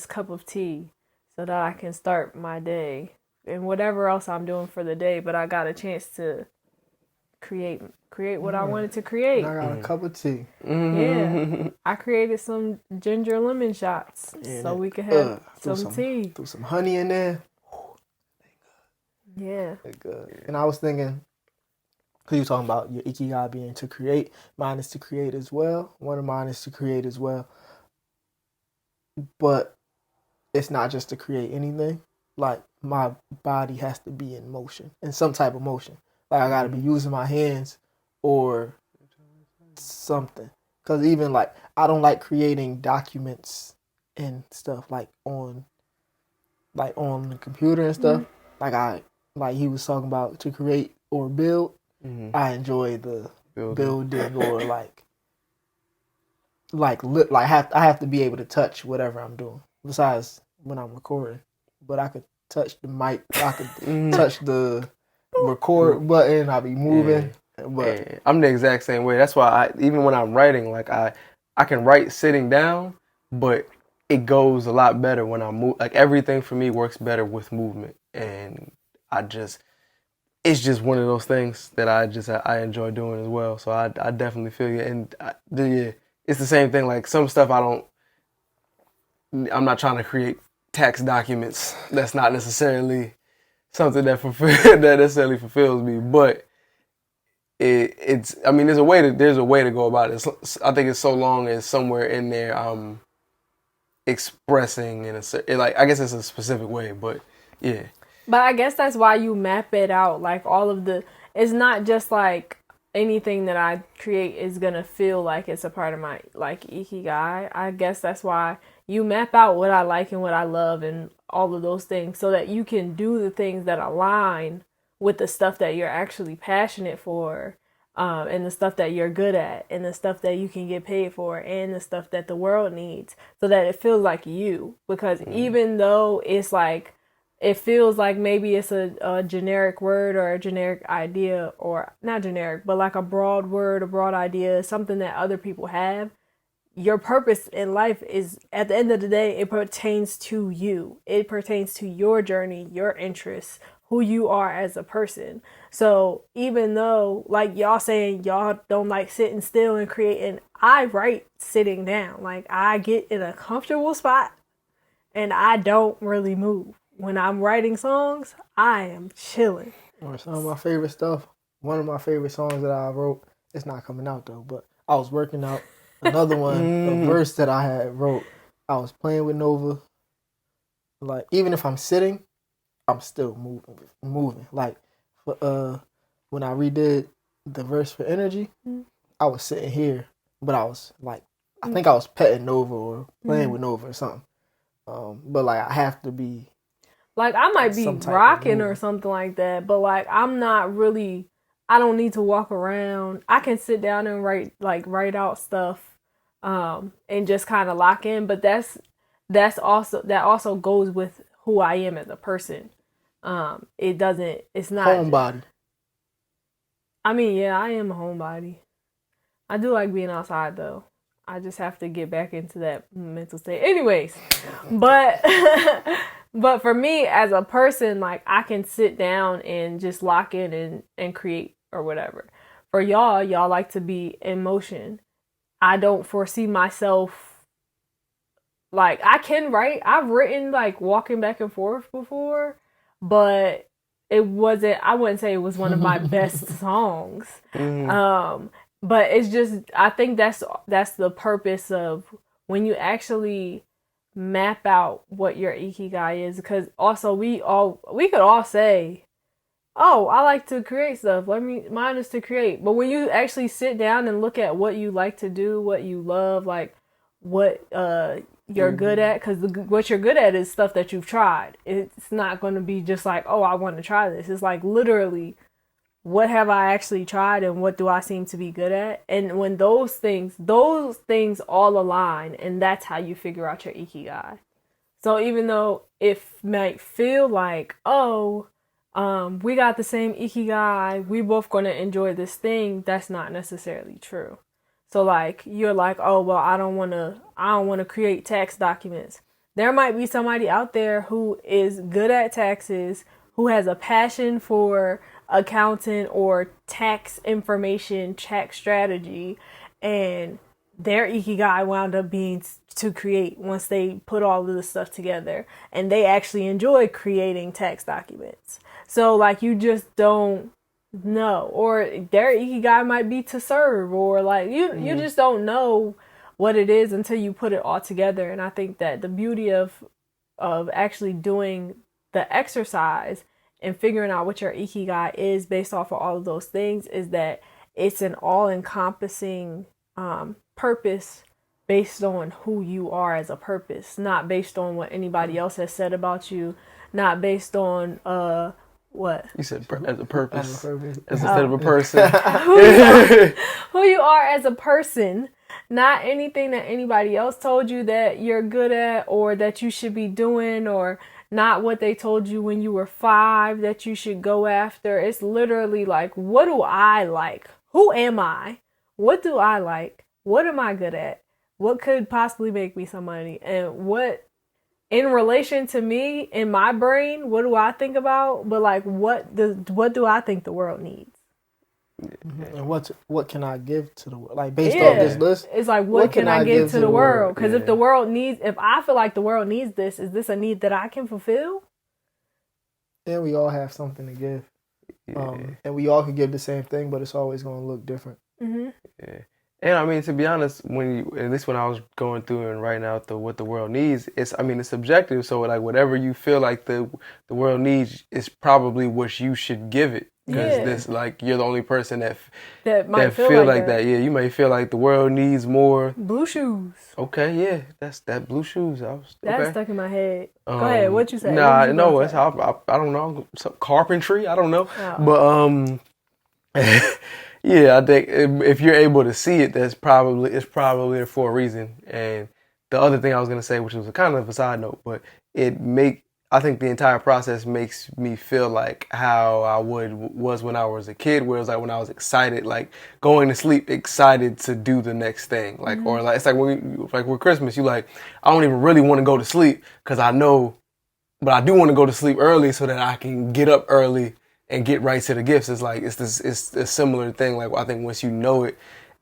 cup of tea so that I can start my day and whatever else I'm doing for the day. But I got a chance to create what I wanted to create. And I got a cup of tea. Yeah, I created some ginger lemon shots so we could have some tea. Threw some honey in there. Yeah, They're good. And I was thinking, because you were talking about your Ikigai being to create. Mine is to create as well. One of mine is to create as well. But it's not just to create anything. Like, my body has to be in motion, in some type of motion. Like, I got to be using my hands or something. Because even, like, I don't like creating documents and stuff, like on the computer and stuff. Like he was talking about to create or build. I enjoy the building or I have to be able to touch whatever I'm doing. Besides when I'm recording, but I could touch the mic. I could touch the record button. I'll be moving. Yeah. But I'm the exact same way. That's why even when I'm writing, like I can write sitting down, but it goes a lot better when I move. Like everything for me works better with movement, and it's just one of those things that I enjoy doing as well. So I definitely feel you, and it's the same thing. Like some stuff I'm not trying to create tax documents. That's not necessarily something that necessarily fulfills me, but there's a way to go about it. I think it's so long as somewhere in there I'm expressing I guess it's a specific way, but yeah. But I guess that's why you map it out. Like it's not just like anything that I create is gonna feel like it's a part of my like Ikigai. I guess that's why you map out what I like and what I love and all of those things so that you can do the things that align with the stuff that you're actually passionate for, and the stuff that you're good at and the stuff that you can get paid for and the stuff that the world needs so that it feels like you. Because even though it's like, it feels like maybe it's a generic word or a generic idea, or not generic, but like a broad word, a broad idea, something that other people have. Your purpose in life is, at the end of the day, it pertains to you. It pertains to your journey, your interests, who you are as a person. So even though, like y'all saying y'all don't like sitting still and creating, I write sitting down. Like I get in a comfortable spot and I don't really move. When I'm writing songs, I am chilling. Or some of my favorite stuff. One of my favorite songs that I wrote, it's not coming out though, but I was working out. Another one, a verse that I had wrote, I was playing with Nova. Like, even if I'm sitting, I'm still moving. Like, when I redid the verse for Energy, I was sitting here, but I was like, I think I was petting Nova or playing with Nova or something. But like, I have to be. Like, I might be rocking or something like that, but like, I'm not really, I don't need to walk around. I can sit down and write out stuff, and just kind of lock in. But that also goes with who I am as a person. It's not homebody. I mean, yeah, I am a homebody. I do like being outside though. I just have to get back into that mental state. Anyways, but but for me as a person, like I can sit down and just lock in and create or whatever. For y'all like to be in motion. I don't foresee myself, like I can write. I've written like walking back and forth before, but I wouldn't say it was one of my best songs. But it's just, I think that's the purpose of when you actually map out what your Ikigai is. Because also we could all say, oh, I like to create stuff. Mine is to create. But when you actually sit down and look at what you like to do, what you love, like what you're good at, because what you're good at is stuff that you've tried. It's not going to be just like, oh, I want to try this. It's like literally, what have I actually tried and what do I seem to be good at? And when those things all align, and that's how you figure out your Ikigai. So even though it might feel like, oh, we got the same Ikigai, we both going to enjoy this thing, that's not necessarily true. So like, you're like, oh, well, I don't want to create tax documents. There might be somebody out there who is good at taxes, who has a passion for accountant or tax information, tax strategy, and their Ikigai wound up being to create once they put all of this stuff together, and they actually enjoy creating tax documents. So like you just don't know, or their Ikigai might be to serve, or like you just don't know what it is until you put it all together. And I think that the beauty of actually doing the exercise and figuring out what your Ikigai is based off of all of those things is that it's an all-encompassing purpose based on who you are as a purpose, not based on what anybody else has said about you, not based on what you said as a purpose, As instead of a person. who you are as a person, not anything that anybody else told you that you're good at or that you should be doing, or not what they told you when you were 5 that you should go after. It's literally like, what do I like? Who am I? What do I like? What am I good at? What could possibly make me some money? And what, in relation to me, in my brain, what do I think about? But like, what do I think the world needs? And what can I give to the world? Like based off this list, it's like what can I give to the world? Because Yeah. if I feel like the world needs this, is this a need that I can fulfill? and we all have something to give. Yeah. And we all can give the same thing, but it's always going to look different. Mm-hmm. Yeah. And I mean, to be honest, at least when I was going through and writing out what the world needs, it's subjective. So like whatever you feel like the world needs is probably what you should give it. Because this, like, you're the only person that might feel like that. Yeah, you may feel like the world needs more blue shoes. Okay, yeah, that's that blue shoes. That's stuck in my head. Go ahead, what you say? Nah, no, it's I don't know, some carpentry. I don't know, but yeah, I think if you're able to see it, it's probably for a reason. And the other thing I was gonna say, which was kind of a side note, but I think the entire process makes me feel like how I was when I was a kid, where it was like when I was excited, like going to sleep excited to do the next thing, like or like it's like with Christmas, you like I don't even really want to go to sleep because I know, but I do want to go to sleep early so that I can get up early and get right to the gifts. It's like it's a similar thing. Like I think once you know it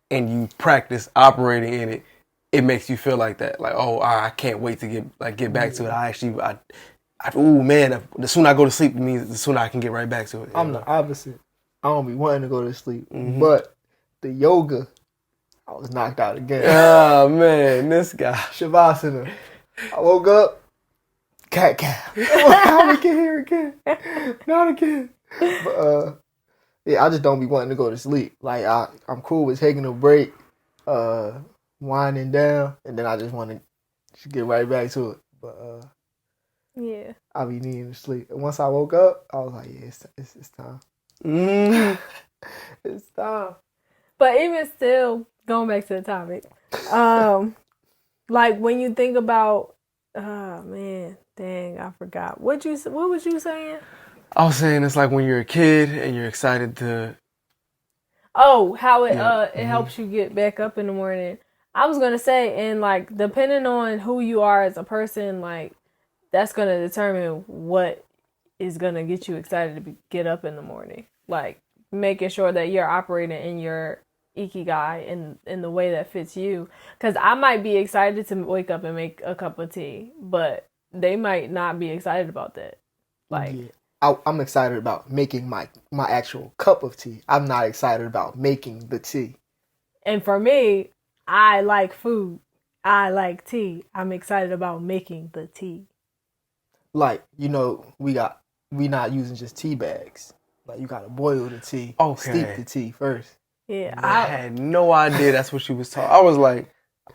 and you practice operating in it, it makes you feel like that. Like I can't wait to get back to it. Oh man, the sooner I go to sleep, it means the sooner I can get right back to it. I'm the opposite. I don't be wanting to go to sleep, but the yoga, I was knocked out again. Oh man, this guy. Shavasana. I woke up, cat cow. How we get here again? Not again. But yeah, I just don't be wanting to go to sleep. Like I'm cool with taking a break, winding down, and then I just want to get right back to it. But yeah, I be needing to sleep. And once I woke up, I was like, yeah, it's time. It's time. But even still, going back to the topic, like when you think about, oh man, dang, I forgot. What was you saying? I was saying it's like when you're a kid and you're excited to. Oh, how it helps you get back up in the morning. I was gonna say, and like depending on who you are as a person, like that's gonna determine what is gonna get you excited to get up in the morning. Like making sure that you're operating in your Ikigai in the way that fits you. Because I might be excited to wake up and make a cup of tea, but they might not be excited about that. Like. Yeah. I'm excited about making my actual cup of tea. I'm not excited about making the tea. And for me, I like food. I like tea. I'm excited about making the tea. Like, we not using just tea bags. Like, you gotta boil the tea, steep the tea first. Yeah, I had no idea that's what she was talking. I was like,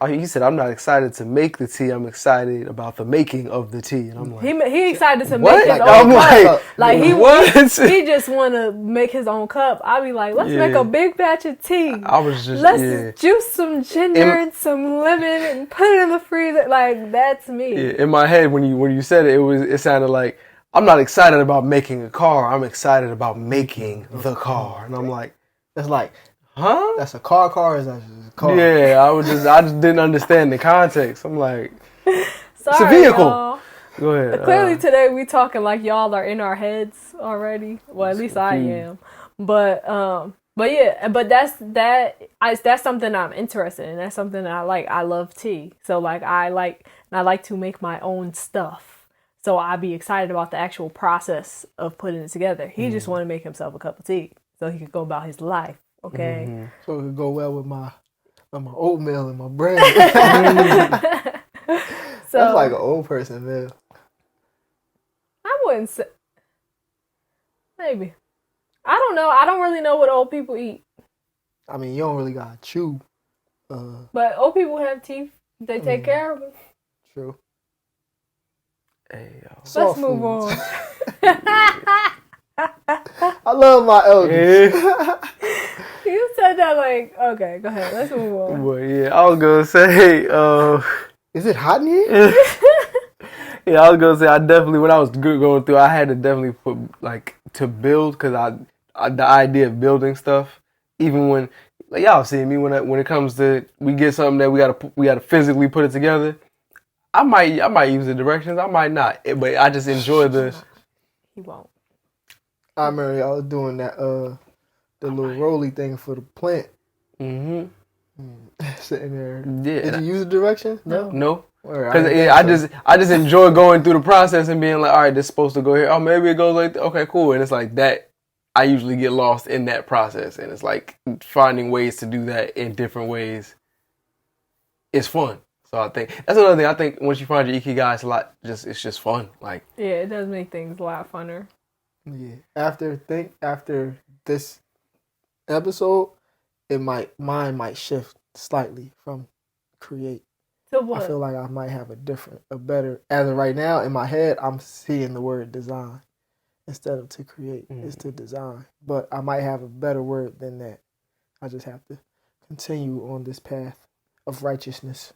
he said, I'm not excited to make the tea. I'm excited about the making of the tea. And I'm like, he excited to what? make his I'm own cup. like He just want to make his own cup. I'll be like, let's make a big batch of tea. I was just, let's juice some ginger and some lemon and put it in the freezer. Like, that's me. Yeah, in my head, when you said it, it sounded like, I'm not excited about making a car. I'm excited about making the car. And I'm like, that's like, huh? That's a car or is that just a car? Yeah, I just didn't understand the context. I'm like, sorry, it's a vehicle. Y'all. Go ahead. Clearly today we talking like y'all are in our heads already. Well, at least I am. But yeah, but that's something I'm interested in. That's something that I like. I love tea. So like I like to make my own stuff. So I'd be excited about the actual process of putting it together. He just wanted to make himself a cup of tea so he could go about his life. Okay. Mm-hmm. So it could go well with my oatmeal and my bread. So That's like an old person meal. I wouldn't say. Maybe. I don't know. I don't really know what old people eat. I mean, you don't really gotta chew. But old people have teeth. They take care of them. True. Hey, yo. Let's Soft move foods. on. I love my elders. You said that like, okay, go ahead. Let's move on. Well, yeah, I was gonna say, Is it hot in here? yeah, I was gonna say, I definitely, when I was going through, I had to definitely put, like, to build, because the idea of building stuff, even when, like, y'all see me, when it comes to, we get something that we gotta physically put it together, I might use the directions, I might not, but I just enjoy the. He won't. I remember y'all was doing that, the little roly thing for the plant. Mm-hmm. Sitting there. Yeah. Did you use the directions? No. Or Because I just enjoy going through the process and being like, all right, this is supposed to go here. Oh, maybe it goes like, okay, cool. And it's like that. I usually get lost in that process, and it's like finding ways to do that in different ways. It's fun. So I think that's another thing. I think once you find your Ikigai, it's just fun. Like, Yeah, it does make things a lot funner. Yeah. After this episode, mine might shift slightly from create. So what? I feel like I might have a better. As of right now, in my head, I'm seeing the word design instead of to create. It's to design, but I might have a better word than that. I just have to continue on this path of righteousness.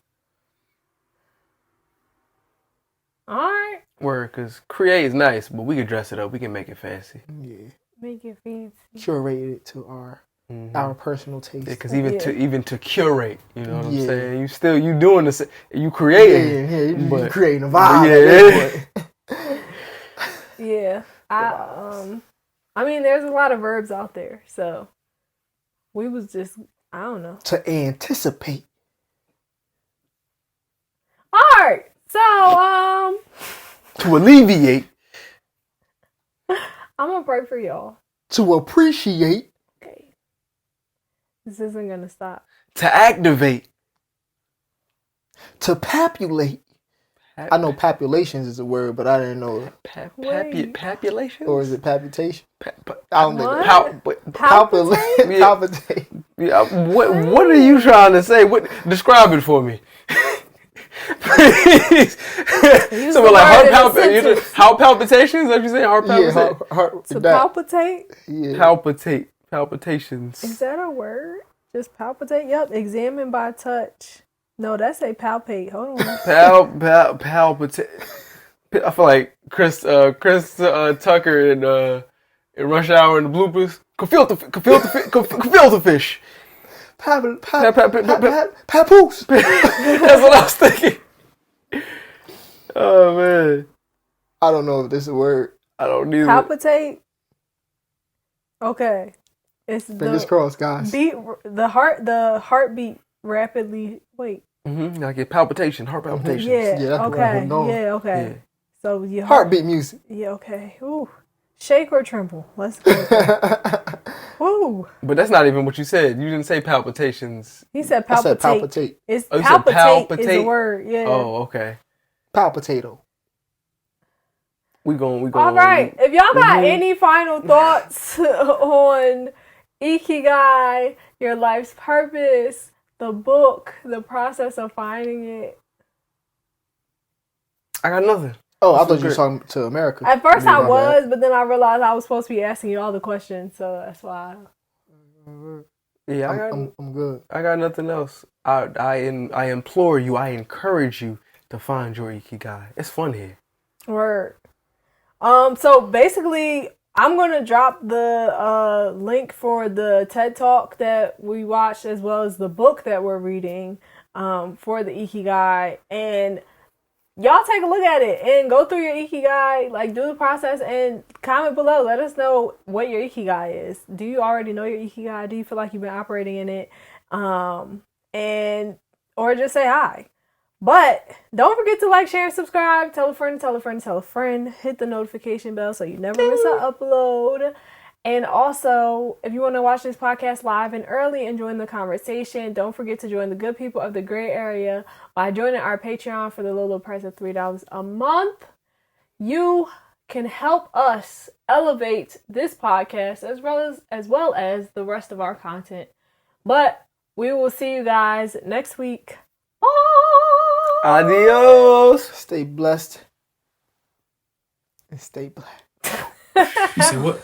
All right. word, because create is nice, but we can dress it up. We can make it fancy. Yeah, Make it fancy. curate it to our personal taste. Because even to curate, you know what I'm Yeah. saying? You doing this, you creating. Yeah, you but- creating a vibe. Yeah. Yeah. I mean, there's a lot of verbs out there, so we was just, I don't know. To anticipate. All right. So, To alleviate. I'm gonna pray for y'all. To appreciate. Okay. This isn't gonna stop. To activate. To populate. I know populations is a word, but I didn't know. Wait. Population? Or is it palpitation? I What? don't think. Palpitate? Palpitate. What are you trying to say? Describe it for me. Please. Use So the like word in a sentence. heart palpitations? Is that what you saying? Heart Yeah, palpitations? heart, To that. palpitate? Yeah. Palpitations. Is that a word? Just palpitate? Yep. Examine by touch. No, that's a palpate. Hold on. Palpitate. I feel like Chris Tucker in Rush Hour and the bloopers. Gefilte fish. Papoose. That's what I was thinking. Oh man, I don't know if this is a word. I don't need Palpitate. Okay. It's Fingers the crossed, guys. beat. The heartbeat rapidly. Wait. Like a palpitation, heart palpitations. Yeah. Yeah, that's the okay. one I'm going. Yeah. Okay. Yeah. So your Heartbeat music. Yeah. Okay. Ooh. Shake or tremble. Let's go. Ooh. But that's not even what you said. You didn't say palpitations. He said I palpitate. said palpitate. It's Oh, you said palpitate is a palpitate? word. Yeah. Oh, okay. Palpitato. We going. All right. If y'all got Mhm. any final thoughts on Ikigai, your life's purpose, the book, the process of finding it. I got nothing. Oh, I thought you were talking to America. At first Yeah, I my was, bad. but then I realized I was supposed to be asking you all the questions, so that's why. Yeah, I'm good. I got nothing else. I implore you. I encourage you to find your Ikigai. It's fun here. Word. So basically, I'm gonna drop the link for the TED Talk that we watched, as well as the book that we're reading, for the Ikigai. And y'all take a look at it and go through your Ikigai, like do the process and comment below. Let us know what your Ikigai is. Do you already know your Ikigai? Do you feel like you've been operating in it? And or just say hi. But don't forget to like, share, and subscribe. Tell a friend, tell a friend, tell a friend. Hit the notification bell so you never miss an upload. And also, if you want to watch this podcast live and early and join the conversation, don't forget to join the good people of the Grae Area by joining our Patreon for the low price of $3 a month. You can help us elevate this podcast as well as the rest of our content. But we will see you guys next week. Bye! Adios. Stay blessed and stay black. You say what?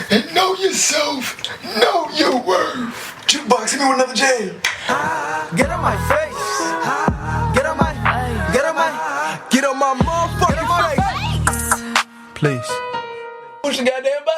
And know yourself. Know your worth. Jukebox, hit me with another jam. Get on my face. Get on my motherfucking face. Please. Push the goddamn button.